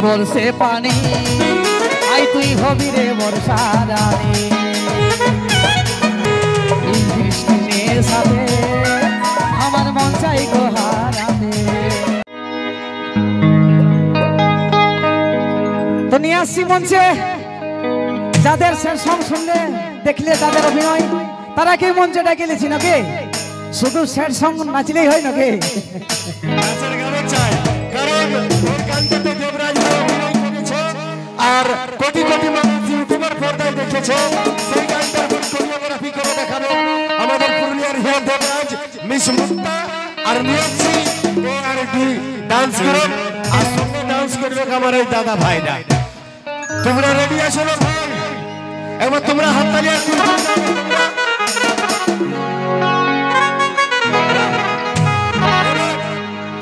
বলছে পানি আই তুই হবি রে বর্ষা রানী এই বৃষ্টি মেয়ের সাথে আমার মন চাই গো হারাতে। তো নিয়ে আসছি মঞ্চে যাদের সং শুনলে দেখলে যাদের অভিনয় তারা কি মঞ্চে ডেকে গেলেছি নাকি শুধু স্যাড সং নাচলেই হয় নাকি? আর কোটি কোটি মানুষ ইউটিউবের পর্দায় দেখেছে সেই গানটার কোরিওগ্রাফি করে দেখাবে আমাদের পুরুলিয়ার হিয়া দেবরাজ মিস মুক্তা আর মিয়াছি আর ডি ডান্স গ্রুপ আর সঙ্গে ডান্স করবে আমার এই দাদা ভাইরা। তোমরা রেডি আছো না ভাই? একবার তোমরা হাততালি আর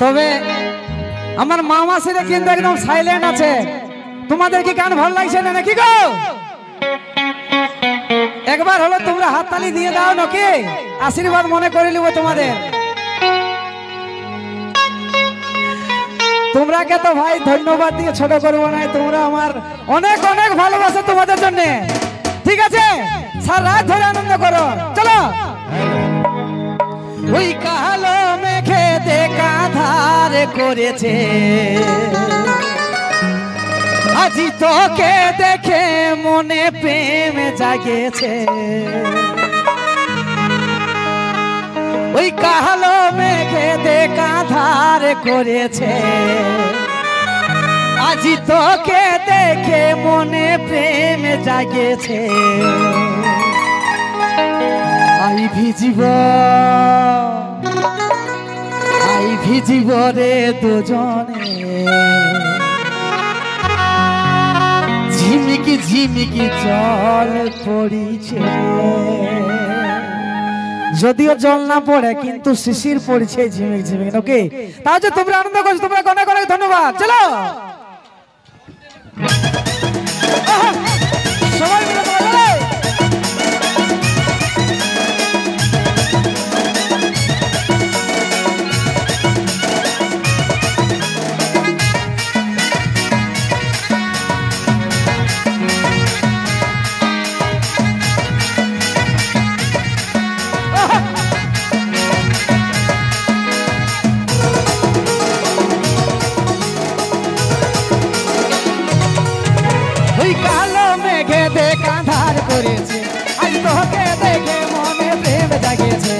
তবে আমার মা মাসিরা কিন্তু একদম সাইলেন্ট আছে। তোমাদের কি গান ভালো লাগছে না নাকি গো? একবার হলো তোমরা হাততালি দিয়ে দাও নাকি আশীর্বাদ মনে করে নিব তোমাদের। তোমরাকে তো ভাই ধন্যবাদ দিয়ে ছোট করবো না, তোমরা আমার অনেক অনেক ভালোবাসা তোমাদের জন্য। ঠিক আছে সারা রাত ধরে আনন্দ করো চলো। ওই কালো মেঘে দেখা ধার করেছে আজি তোকে দেখে মনে প্রেম জাগেছে। ওই কালো মেঘে দেখা ধার করেছে আজি তোকে দেখে মনে প্রেম জাগেছে। আই ভিজিব রে দুজনে ঝিমিকি ঝিমিকি জল পড়িছে। যদিও জল না পড়ে কিন্তু শিশির পড়ছে ঝিমিক ঝিমিক ওকে। তাহলে তোমরা আনন্দ করছো, তোমরা অনেক অনেক ধন্যবাদ। চলো সবাই মিলে করেছে আজ তোকে দেখে মনে প্রেম জাগেছে।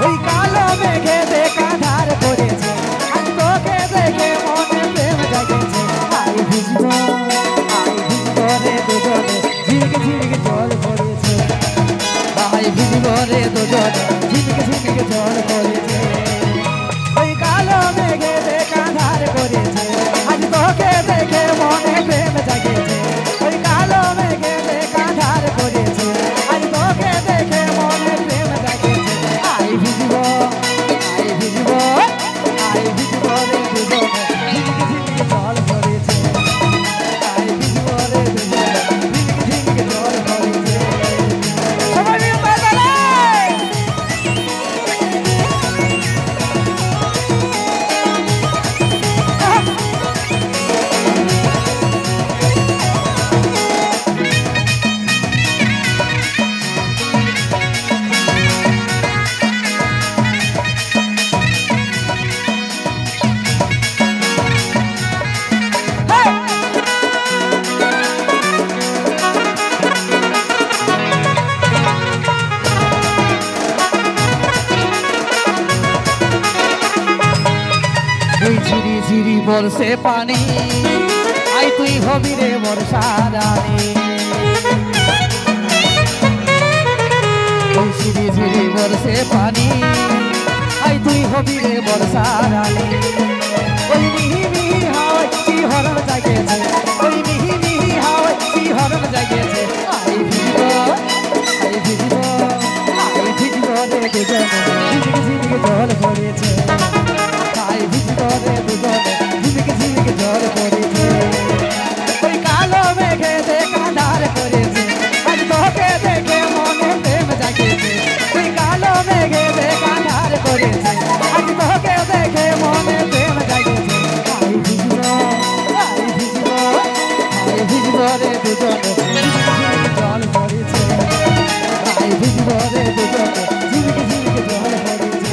ওই কালো মেঘে দেখা ধার করেছে আজ তোকে দেখে মনে প্রেম জাগেছে। আই ভিজব রে দুজনে ঝিমিকে ঝিমিকে জল পড়েছে। আই ভিজব রে দুজনে ঝিমিকে ঝিমিকে জল পড়েছে। ওই কালো মেঘে দেখা ধার করেছে আজ তোকে দেখে মনে প্রেম জাগেছে। ওই কালো মেঘে দেখা ধার করেছে আজ তোকে দেখে মনে প্রেম জাগেছে। আই ভিজব রে দুজনে ঝিমিকে ঝিমিকে জল পড়েছে। আই ভিজব রে দুজনে ঝিমিকে ঝিমিকে জল পড়েছে। সবাই মিলে বাজালে ঝিরি ঝিরি বলছে পানি আই তুই হবি রে বর্ষা রানী। ঝিরি ঝিরি বলছে পানি আই তুই হবি রে বর্ষা রানী। ওই মিহি মিহি হাওয়ায় শিহরণ জাগেছে, ওই মিহি মিহি হাওয়ায় শিহরণ জাগেছে। আই ভিজব রে দুজনে ঝিমিকে ঝিমিকে জল পড়েছে। আই ভিজব রে দুজনে ঝিমিকে ঝিমিকে জল পড়েছে। ওই কালো মেঘে দেখা ধার করেছে আজ তোকে দেখে মনে প্রেম জাগেছে। ওই কালো মেঘে দেখা ধার করেছে আজ তোকে দেখে মনে প্রেম দুজনে জল পড়েছে তাই ভিজবো রে দুজনে ঝিমিকে ঝিমিকে জল পড়েছে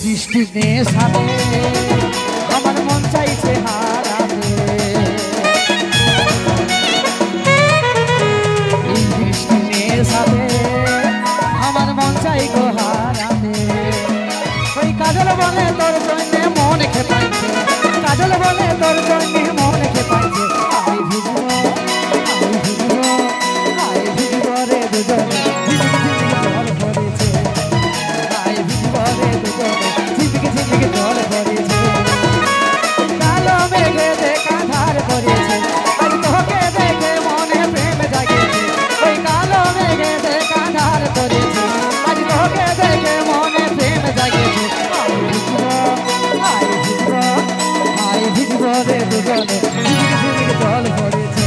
বৃষ্টি নেশাতে আমার মন চাইছে হারাতে এই বৃষ্টি নেশাতে আমার মন চাই গো হারাতে ওই কাজল বলে তোর জন্য মন খেপাইছে কাজল বলে তোর জন্য মন খেপাইছে আই ভিজবো রে দুজনে জল পড়েছে আই ভিজবো রে দুজনে জল পড়েছে কালো মেঘে দেখা ধার করেছে আজ তোকে দেখে মনে প্রেম জাগেছে ওই কালো মেঘে দেখা ধার করেছে আজ তোকে দেখে মনে প্রেম জাগেছে আই ভিজবো রে দুজনে জল পড়েছে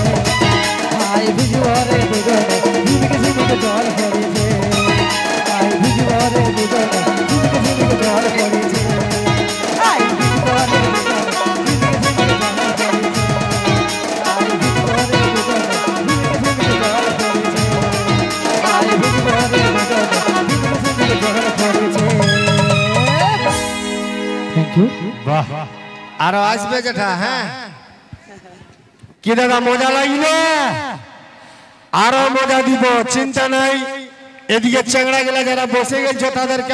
আই ভিজবো রে দুজনে ঝিমিকে জল পড়েছে আই ভিজবো রে দুজনে ঝিমিকে জল পড়েছে বাহ আরো আসবে যেটা হ্যাঁ কি দাদা মজা লাগলো আরো মজা দিব চিন্তা নাই এদিকে চেংড়া গেলা যারা বসে গেছে তাদেরকে